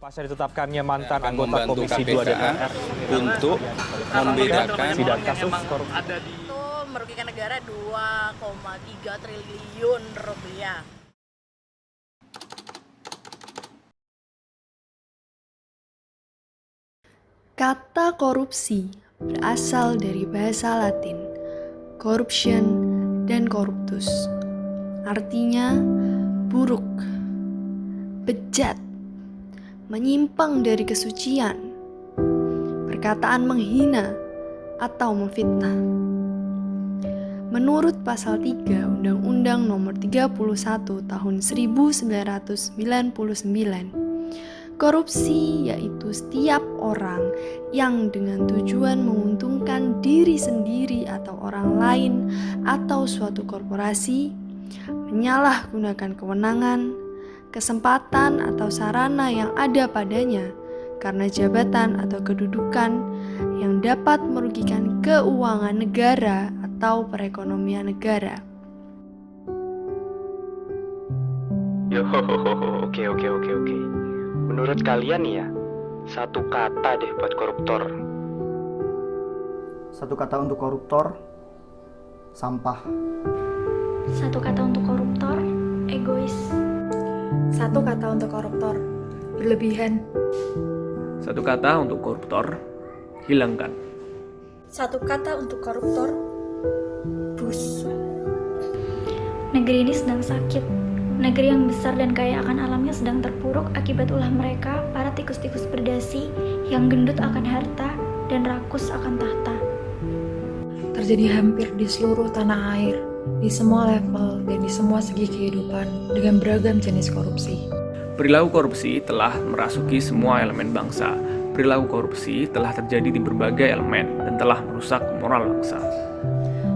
Pasca ditetapkannya mantan akan anggota membantu Komisi 2 KPK DPR untuk membedakan sidang kasus itu merugikan negara 2,3 triliun rupiah. Kata korupsi berasal dari bahasa Latin, corruption dan corruptus. Artinya buruk, bejat, menyimpang dari kesucian, perkataan menghina atau memfitnah. Menurut pasal 3 Undang-Undang Nomor 31 Tahun 1999, korupsi yaitu setiap orang yang dengan tujuan menguntungkan diri sendiri atau orang lain atau suatu korporasi menyalahgunakan kewenangan, kesempatan atau sarana yang ada padanya karena jabatan atau kedudukan yang dapat merugikan keuangan negara atau perekonomian negara. Oke. Menurut kalian nih ya, satu kata deh buat koruptor. Satu kata untuk koruptor, sampah. Satu kata untuk koruptor, egois. Satu kata untuk koruptor, berlebihan. Satu kata untuk koruptor, hilangkan. Satu kata untuk koruptor, busuk. Negeri ini sedang sakit. Negeri yang besar dan kaya akan alamnya sedang terpuruk akibat ulah mereka, para tikus-tikus berdasi yang gendut akan harta dan rakus akan tahta. Terjadi hampir di seluruh tanah air, di semua level dan di semua segi kehidupan dengan beragam jenis korupsi. Perilaku korupsi telah merasuki semua elemen bangsa. Perilaku korupsi telah terjadi di berbagai elemen dan telah merusak moral bangsa.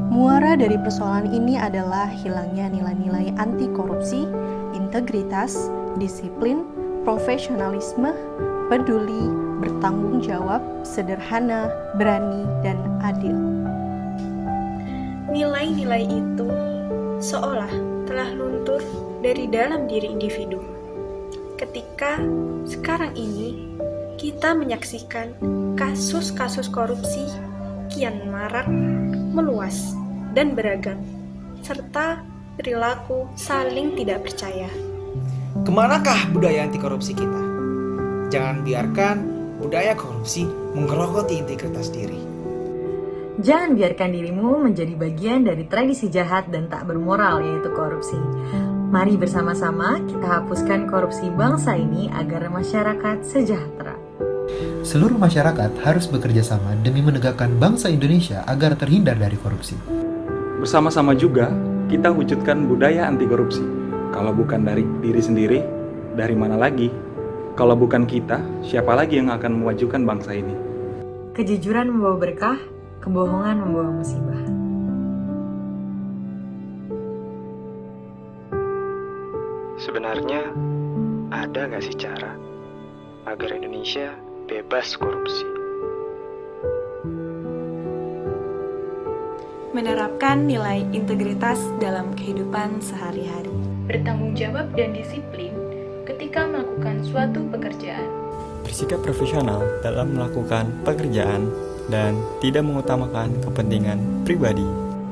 Muara dari persoalan ini adalah hilangnya nilai-nilai anti korupsi, integritas, disiplin, profesionalisme, peduli, bertanggung jawab, sederhana, berani, dan adil. Nilai-nilai itu seolah telah luntur dari dalam diri individu. Ketika sekarang ini kita menyaksikan kasus-kasus korupsi kian marak, meluas, dan beragam, serta perilaku saling tidak percaya. Kemanakah budaya anti korupsi kita? Jangan biarkan budaya korupsi menggerogoti integritas diri. Jangan biarkan dirimu menjadi bagian dari tradisi jahat dan tak bermoral, yaitu korupsi. Mari bersama-sama kita hapuskan korupsi bangsa ini agar masyarakat sejahtera. Seluruh masyarakat harus bekerja sama demi menegakkan bangsa Indonesia agar terhindar dari korupsi. Bersama-sama juga, kita wujudkan budaya anti korupsi. Kalau bukan dari diri sendiri, dari mana lagi? Kalau bukan kita, siapa lagi yang akan memajukan bangsa ini? Kejujuran membawa berkah, kebohongan membawa musibah. Sebenarnya, ada nggak sih cara agar Indonesia bebas korupsi? Menerapkan nilai integritas dalam kehidupan sehari-hari. Bertanggung jawab dan disiplin ketika melakukan suatu pekerjaan. Bersikap profesional dalam melakukan pekerjaan dan tidak mengutamakan kepentingan pribadi.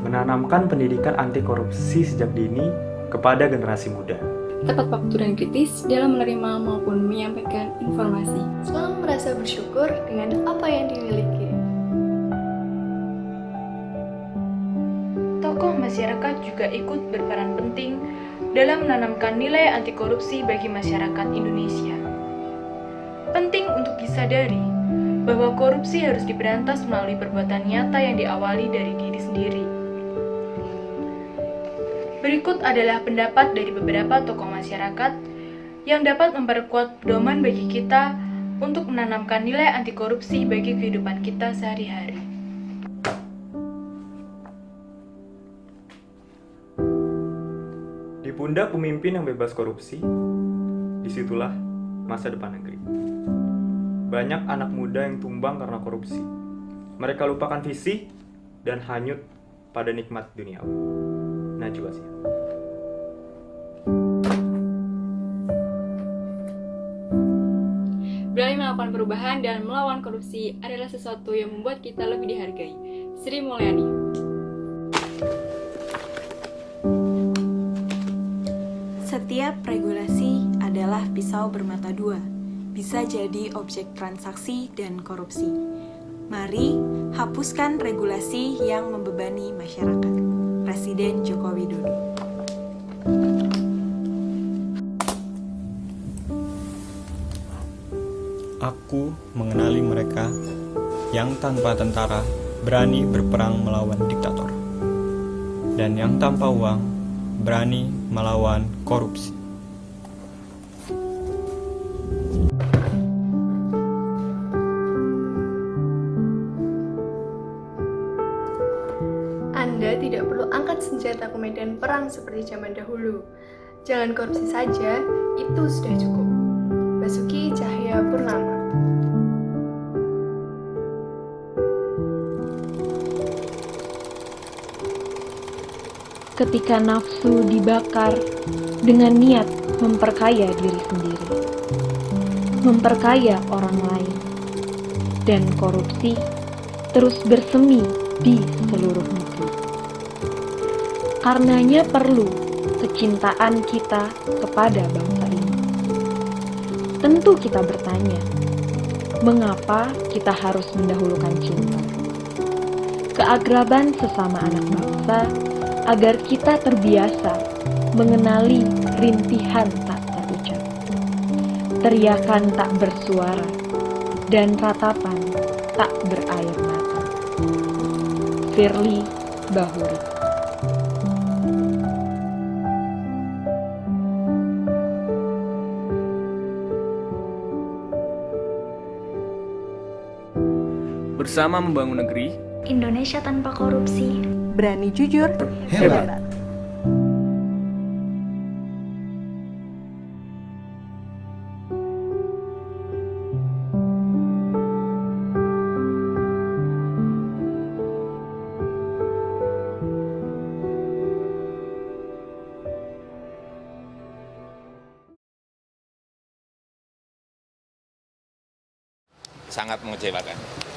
Menanamkan pendidikan anti korupsi sejak dini kepada generasi muda. Tepat waktu dan kritis dalam menerima maupun menyampaikan informasi. Selalu merasa bersyukur dengan apa yang dimiliki. Tokoh masyarakat juga ikut berperan penting dalam menanamkan nilai anti korupsi bagi masyarakat Indonesia. Penting untuk disadari bahwa korupsi harus diberantas melalui perbuatan nyata yang diawali dari diri sendiri. Berikut adalah pendapat dari beberapa tokoh masyarakat yang dapat memperkuat pedoman bagi kita untuk menanamkan nilai anti korupsi bagi kehidupan kita sehari-hari. Di pundak pemimpin yang bebas korupsi, disitulah masa depan negeri. Banyak anak muda yang tumbang karena korupsi. Mereka lupakan visi dan hanyut pada nikmat duniawi. Najwa Shihab. Berani melakukan perubahan dan melawan korupsi adalah sesuatu yang membuat kita lebih dihargai. Sri Mulyani. Setiap regulasi adalah pisau bermata dua, bisa jadi objek transaksi dan korupsi. Mari hapuskan regulasi yang membebani masyarakat. Presiden Joko Widodo. Aku mengenali mereka yang tanpa tentara berani berperang melawan diktator, dan yang tanpa uang berani melawan korupsi. Anda tidak perlu angkat senjata ke medan perang seperti zaman dahulu. Jangan korupsi saja, itu sudah cukup. Basuki Cahayapurnama. Ketika nafsu dibakar dengan niat memperkaya diri sendiri, memperkaya orang lain, dan korupsi terus bersemi di seluruh negeri. Karenanya perlu kecintaan kita kepada bangsa ini. Tentu kita bertanya, mengapa kita harus mendahulukan cinta? Keakraban sesama anak bangsa agar kita terbiasa mengenali rintihan tak terucap, teriakan tak bersuara, dan ratapan tak berair mata. Firly Bahuri. Bersama membangun negeri Indonesia tanpa korupsi. Berani jujur, Hebat. Sangat mengecewakan.